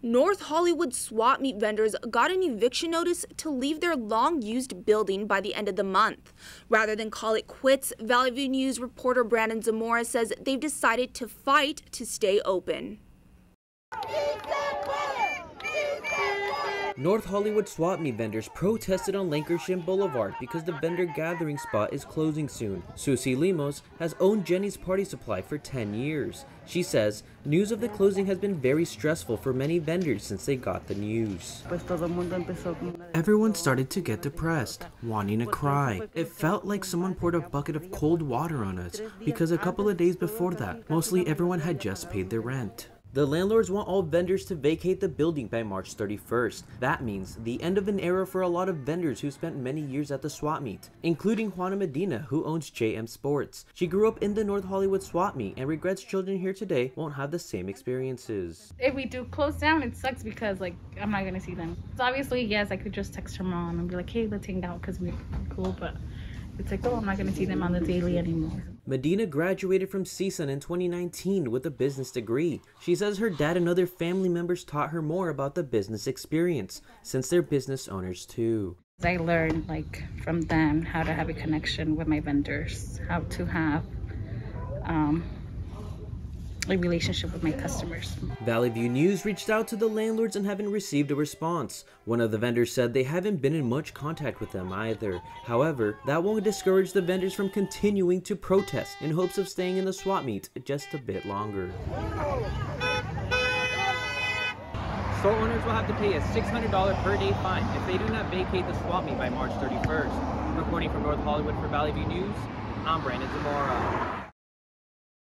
North Hollywood swap meet vendors got an eviction notice to leave their long-used building by the end of the month. Rather than call it quits, Valley View News reporter Brandon Zamora says they've decided to fight to stay open. North Hollywood swap meet vendors protested on Lankershim Boulevard because the vendor gathering spot is closing soon. Susie Limos has owned Jenny's Party Supply for 10 years. She says news of the closing has been very stressful for many vendors since they got the news. Everyone started to get depressed, wanting to cry. It felt like someone poured a bucket of cold water on us because a couple of days before that, mostly everyone had just paid their rent. The landlords want all vendors to vacate the building by March 31st. That means the end of an era for a lot of vendors who spent many years at the swap meet, including Juana Medina, who owns JM Sports. She grew up in the North Hollywood swap meet and regrets children here today won't have the same experiences. If we do close down, it sucks because I'm not gonna see them. So obviously, yes, I could just text her mom and be like, hey, let's hang out because we're cool, but it's like, oh, I'm not gonna see them on the daily anymore. Medina graduated from CSUN in 2019 with a business degree. She says her dad and other family members taught her more about the business experience, since they're business owners too. I learned from them how to have a connection with my vendors, how to have a relationship with my customers. Valley View News reached out to the landlords and haven't received a response. One of the vendors said they haven't been in much contact with them either. However, that won't discourage the vendors from continuing to protest in hopes of staying in the swap meet just a bit longer. Store owners will have to pay a $600 per day fine if they do not vacate the swap meet by March 31st. Reporting from North Hollywood for Valley View News, I'm Brandon Zamora.